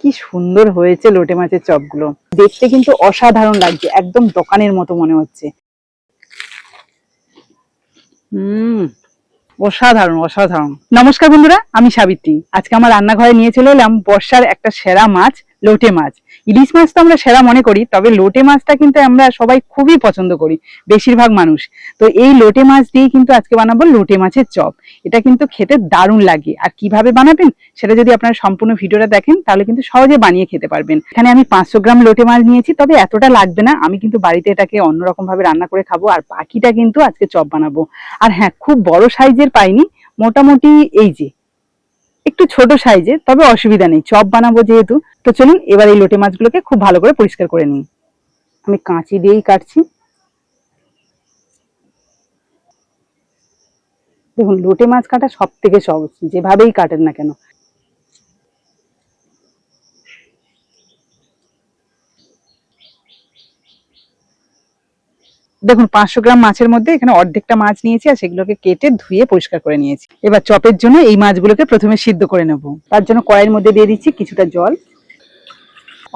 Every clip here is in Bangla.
কি সুন্দর হয়েছে লোটে মাছের চপগুলো, দেখতে কিন্তু অসাধারণ লাগছে, একদম দোকানের মতো মনে হচ্ছে। অসাধারণ অসাধারণ। নমস্কার বন্ধুরা, আমি সাবিত্রী। আজকে আমার রান্নাঘরে নিয়ে চলে এলাম বর্ষার একটা সেরা মাছ, লোটে মাছ। ইলিশ মাছ তো আমরা সেরা মনে করি, তবে লোটে মাছটা কিন্তু আমরা সবাই খুবই পছন্দ করি, বেশিরভাগ মানুষ। তো এই লোটে মাছ দিয়ে কিন্তু আজকে বানাবো লোটে মাছের চপ। এটা কিন্তু খেতে দারুণ লাগে। আর কিভাবে বানাবেন সেটা যদি আপনারা সম্পূর্ণ ভিডিওটা দেখেন তাহলে কিন্তু সহজে বানিয়ে খেতে পারবেন। এখানে আমি 500 গ্রাম লোটে মাছ নিয়েছি, তবে এতটা লাগবে না, আমি কিন্তু বাড়িতে এটাকে অন্যরকম ভাবে রান্না করে খাবো, আর বাকিটা কিন্তু আজকে চপ বানাবো। আর হ্যাঁ, খুব বড় সাইজের পাইনি, মোটামুটি এই যে একটু ছোট সাইজের, তবে অসুবিধা নেই, চপ বানাবো যেহেতু। তো চলুন এবার এই লোটে মাছগুলোকে খুব ভালো করে পরিষ্কার করে নিই। আমি কাঁচি দিয়েই কাটছি। দেখুন, লোটে মাছ কাটা সব থেকে সহজ, যেভাবেই কাটেন না কেন। দেখুন, 500 গ্রাম মাছের মধ্যে এখানে অর্ধেকটা মাছ নিয়েছি, আর সেগুলোকে কেটে ধুয়ে পরিষ্কার করে নিয়েছি। এবার চপের জন্য এই মাছগুলোকে প্রথমে সিদ্ধ করে নেব। তার জন্য কড়াইয়ের মধ্যে দিয়ে দিচ্ছি কিছুটা জল,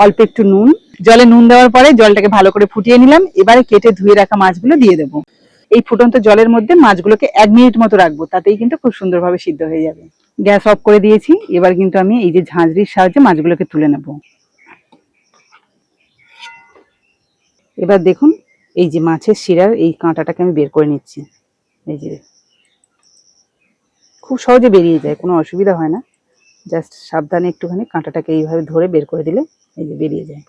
অল্প একটু নুন। জলে নুন দেওয়ার পরে জলটাকে ভালো করে ফুটিয়ে নিলাম। এবারে কেটে ধুয়ে রাখা মাছগুলো দিয়ে দেবো। এই ফুটন্ত জলের মধ্যে মাছগুলোকে 1 মিনিট মতো রাখবো, তাতেই কিন্তু খুব সুন্দরভাবে সিদ্ধ হয়ে যাবে। গ্যাস অফ করে দিয়েছি। এবার কিন্তু আমি এই যে ঝাঁঝরির সাহায্যে মাছগুলোকে তুলে নেব। এবার দেখুন, এই যে মাছের শিরার এই কাঁটাটাকে আমি বের করে নিচ্ছি। এই যে খুব সহজে বেরিয়ে যায়, কোনো অসুবিধা হয় না। জাস্ট সাবধানে একটুখানি কাঁটাটাকে এইভাবে ধরে বের করে দিলে এই যে বেরিয়ে যায়।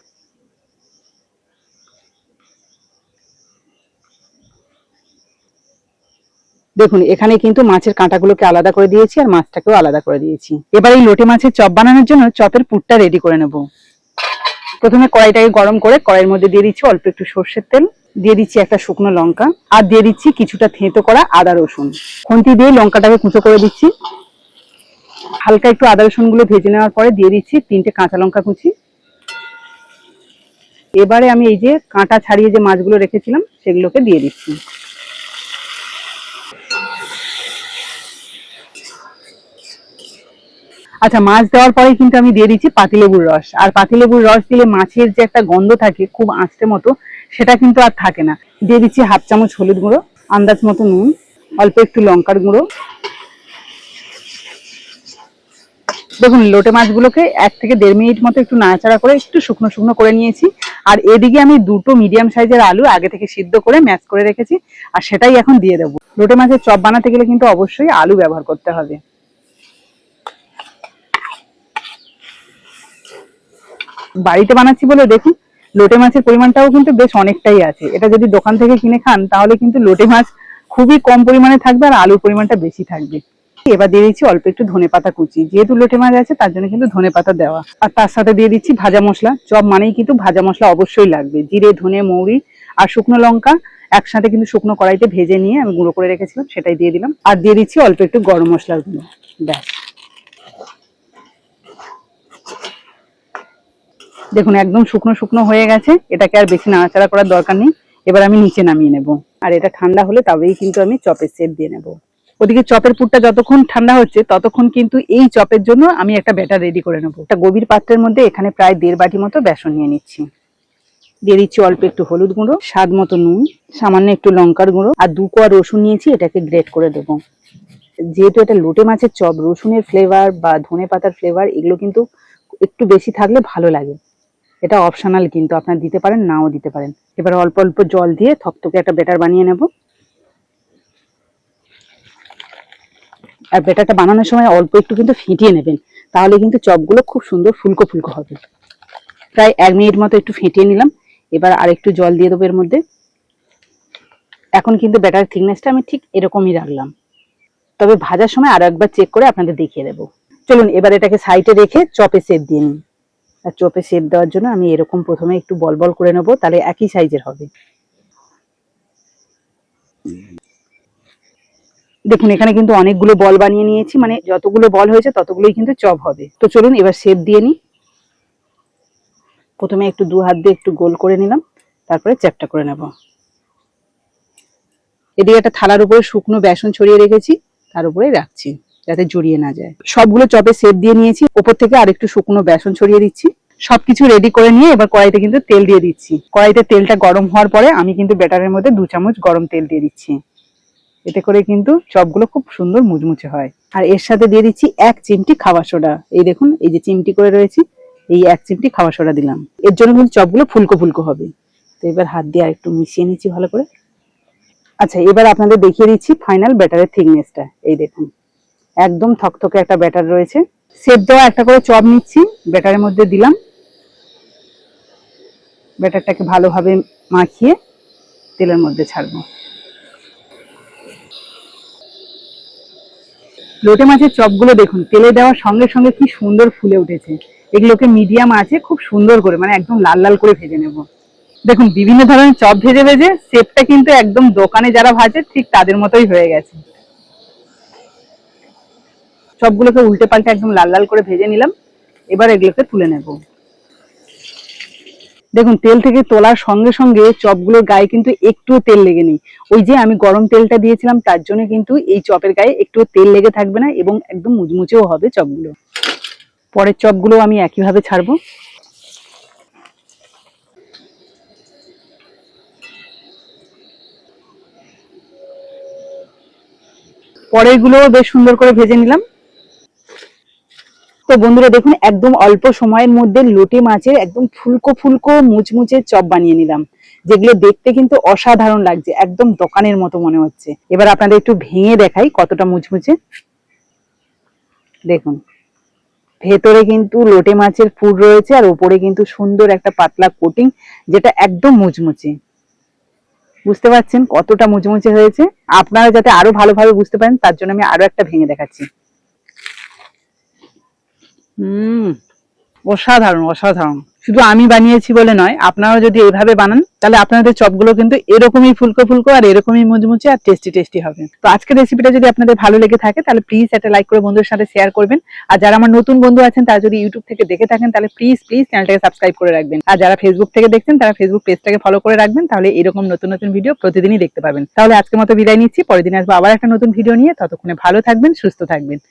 দেখুন, এখানে কিন্তু মাছের কাঁটাগুলোকে আলাদা করে দিয়েছি, আর মাছটাকেও আলাদা করে দিয়েছি। এবার এই লোটে মাছের চপ বানানোর জন্য চপের পুরটা রেডি করে নেব। প্রথমে কড়াইটাকে গরম করে কড়াইয়ের মধ্যে দিয়ে দিচ্ছি অল্প একটু সর্ষের তেল, দিয়ে দিচ্ছি একটা শুকনো লঙ্কা, আর দিয়ে দিচ্ছি কিছুটা থেঁতো করা আদা রসুন। খুন্তি দিয়ে লঙ্কাটাকে কুচো করে দিচ্ছি। হালকা একটু আদা রসুন গুলো ভেজে নেওয়ার পরে দিয়ে দিচ্ছি 3টে কাঁচা লঙ্কা কুচি। এবারে আমি এই যে কাঁটা ছাড়িয়ে যে মাছগুলো রেখেছিলাম সেগুলোকে দিয়ে দিচ্ছি। আচ্ছা, মাছ দেওয়ার পরে কিন্তু আমি দিয়ে দিচ্ছি পাতিলেবুর রস। আর পাতিলেবুর রস দিলে মাছের যে একটা গন্ধ থাকে খুব আঁচটে মতো, সেটা কিন্তু আর থাকে না। দিয়ে দিচ্ছি 1/2 চামচ হলুদ গুঁড়ো, আন্দাজ মতো নুন, অল্প একটু লঙ্কার গুঁড়ো। দেখুন, লোটে মাছগুলোকে 1 থেকে 1.5 মিনিট মতো একটু নাড়াচাড়া করে একটু শুকনো শুকনো করে নিয়েছি। আর এদিকে আমি 2টো মিডিয়াম সাইজের আলু আগে থেকে সিদ্ধ করে ম্যাশ করে রেখেছি, আর সেটাই এখন দিয়ে দেবো। লোটে মাছের চপ বানাতে গেলে কিন্তু অবশ্যই আলু ব্যবহার করতে হবে। বাড়িতে বানাচ্ছি বলে দেখুন লোটে মাছের পরিমাণটাও কিন্তু বেশ অনেকটাই আছে। এটা যদি দোকান থেকে কিনে খান তাহলে কিন্তু লোটে মাছ খুবই কম পরিমাণে থাকবে, আর আলুর পরিমাণটা বেশি থাকবে। এবার দিয়ে দিচ্ছি অল্প একটু ধনেপাতা কুচি, যেহেতু লোটে মাছ আছে তার জন্য কিন্তু ধনেপাতা দেওয়া। আর তার সাথে দিয়ে দিচ্ছি ভাজা মশলা। চপ মানেই কিন্তু ভাজা মশলা অবশ্যই লাগবে। জিরে, ধনে, মৌরি আর শুকনো লঙ্কা একসাথে কিন্তু শুকনো কড়াইতে ভেজে নিয়ে আমি গুঁড়ো করে রেখেছিলাম, সেটাই দিয়ে দিলাম। আর দিয়ে দিচ্ছি অল্প একটু গরম মশলার গুঁড়ো। ব্যাস। দেখুন, একদম শুকনো শুকনো হয়ে গেছে। এটাকে আর বেশি নাড়াচাড়া করার দরকার নেই। এবার আমি নিচে নামিয়ে নেব। আর এটা ঠান্ডা হলে তবেই কিন্তু আমি চপের সেট দিয়ে নেব। ওদিকে চপের পুরটা যতক্ষণ ঠান্ডা হচ্ছে ততক্ষণ কিন্তু এই চপের জন্য আমি একটা ব্যাটার রেডি করে নেব। একটা গভীর পাত্রের মধ্যে এখানে প্রায় 1.5 বাটি মতো বেসন নিয়ে নিচ্ছি। দিয়ে দিচ্ছি অল্প একটু হলুদ গুঁড়ো, স্বাদ মতো নুন, সামান্য একটু লঙ্কার গুঁড়ো, আর 2 কোয়া রসুন নিয়েছি, এটাকে গ্রেট করে দেবো। যেহেতু এটা লোটে মাছের চপ, রসুনের ফ্লেভার বা ধনে পাতার ফ্লেভার এগুলো কিন্তু একটু বেশি থাকলে ভালো লাগে। এটা অপশনাল, কিন্তু আপনারা দিতে পারেন, নাও দিতে পারেন। এবার অল্প অল্প জল দিয়ে থকথকে একটা ব্যাটার বানিয়ে নেব। আর ব্যাটারটা বানানোর সময় অল্প একটু কিন্তু ফেটিয়ে নেবেন, তাহলে কিন্তু চপগুলো খুব সুন্দর ফুলকো ফুলকো হবে। প্রায় 1 মিনিট মতো একটু ফেটিয়ে নিলাম। এবার আরেকটু জল দিয়ে দেবো এর মধ্যে। এখন কিন্তু ব্যাটার থিকনেসটা আমি ঠিক এরকমই রাখলাম, তবে ভাজার সময় আরো একবার চেক করে আপনাদের দেখিয়ে দেবো। চলুন এবার এটাকে সাইডে রেখে চপে সেপ দিয়ে নিই। আর চপে শেপ দেওয়ার জন্য আমি এরকম প্রথমে একটু বল বল করে নেবো, তাহলে একই সাইজের হবে। দেখুন, এখানে কিন্তু অনেকগুলো বল বানিয়ে নিয়েছি, মানে যতগুলো বল হয়েছে ততগুলোই কিন্তু চপ হবে। তো চলুন এবার শেপ দিয়ে নিই। প্রথমে একটু 2 হাত দিয়ে একটু গোল করে নিলাম, তারপরে চ্যাপটা করে নেব। এদিকে একটা থালার উপরে শুকনো বেসন ছড়িয়ে রেখেছি, তার উপরে রাখছি। যাতে জড়িয়ে না যায়। সবগুলো চপে সেট দিয়ে নিয়েছি, ওপর থেকে আরেকটু শুকনো বেসন ছড়িয়ে দিচ্ছি। সবকিছু রেডি করে নিয়ে এবার কড়াইতে কিন্তু তেল দিয়ে দিচ্ছি। কড়াইতে তেলটা গরম হওয়ার পরে আমি কিন্তু ব্যাটারের মধ্যে 2 চামচ গরম তেল দিয়ে দিচ্ছি। এতে করে কিন্তু চপগুলো খুব সুন্দর মুচমুচে হয়। আর এর সাথে দিয়ে দিচ্ছি 1 চিমটি খাবার সোডা। এই দেখুন, এই যে চিমটি করে রয়েছে, এই 1 চিমটি খাবার সোডা দিলাম। এর জন্য কিন্তু চপগুলো ফুলকো ফুলকো হবে। তো এবার হাত দিয়ে আরেকটু মিশিয়ে নিচ্ছি ভালো করে। আচ্ছা, এবার আপনাদের দেখিয়ে দিচ্ছি ফাইনাল ব্যাটারের থিকনেসটা। এই দেখুন, একদম থকথকে একটা ব্যাটার রয়েছে। শেপ দেওয়া একটা করে চপ নিচ্ছি, ব্যাটারের মধ্যে দিলাম। ব্যাটারটাকে ভালোভাবে মাখিয়ে তেলের মধ্যে ছাড়বো। লোটে মাছের চপগুলো দেখুন, তেলে দেওয়ার সঙ্গে সঙ্গে কি সুন্দর ফুলে উঠেছে। এগুলোকে মিডিয়াম আছে খুব সুন্দর করে, মানে একদম লাল লাল করে ভেজে নেব। দেখুন, বিভিন্ন ধরনের চপ ভেজে ভেজে শেপটা কিন্তু একদম দোকানে যারা ভাজে ঠিক তাদের মতোই হয়ে গেছে। সবগুলোকে উল্টে পাল্টে একদম লাল লাল করে ভেজে নিলাম। এবার এগুলোকে তুলে নেব। দেখুন, তেল থেকে তোলার সঙ্গে সঙ্গে চপগুলোর গায়ে কিন্তু একটুও তেল লেগে নেই। ওই যে আমি গরম তেলটা দিয়েছিলাম, তার জন্য কিন্তু এই চপের গায়ে একটুও তেল লেগে থাকবে না এবং একদম মুচমুচেও হবে চপগুলো। পরের চপগুলো আমি একইভাবে ছাড়বো। পরের গুলোও বেশ সুন্দর করে ভেজে নিলাম। তো বন্ধুরা দেখুন, একদম অল্প সময়ের মধ্যে লোটে মাছের একদম ফুলকো ফুলকো মুচমুচে চপ বানিয়ে নিলাম, যেগুলো দেখতে কিন্তু অসাধারণ লাগছে, একদম দোকানের মতো মনে হচ্ছে। এবার আপনাদের একটু ভেঙে দেখাই কতটা মুচমুচে। দেখুন, ভেতরে কিন্তু লোটে মাছের পুর রয়েছে আর উপরে কিন্তু সুন্দর একটা পাতলা কোটিং, যেটা একদম মুচমুচে। বুঝতে পারছেন কতটা মুচমুচে হয়েছে? আপনারা যাতে আরো ভালোভাবে বুঝতে পারেন তার জন্য আমি আরো একটা ভেঙে দেখাচ্ছি। অসাধারণ অসাধারণ। শুধু আমি বানিয়েছি বলে নয়, আপনারাও যদি এইভাবে বানান তাহলে আপনাদের চপগুলো কিন্তু এরকমই ফুলকো ফুলকো আর এরকমই মুচমুচে আর টেস্টি টেস্টি হবে। তো আজকের রেসিপিটা যদি আপনাদের ভালো লেগে থাকে তাহলে প্লিজ একটা লাইক করে বন্ধুদের সাথে শেয়ার করবেন। আর যারা আমার নতুন বন্ধু আছেন তারা যদি ইউটিউব থেকে দেখে থাকেন তাহলে প্লিজ প্লিজ চ্যানেলটাকে সাবস্ক্রাইব করে রাখবেন। আর যারা ফেসবুক থেকে দেখছেন তারা ফেসবুক পেজটাকে ফলো করে রাখবেন, তাহলে এরকম নতুন নতুন ভিডিও প্রতিদিনই দেখতে পাবেন। তাহলে আজকের মতো বিদায় নিচ্ছি, পরের দিন আসবো আবার একটা নতুন ভিডিও নিয়ে। ততক্ষণে ভালো থাকবেন, সুস্থ থাকবেন।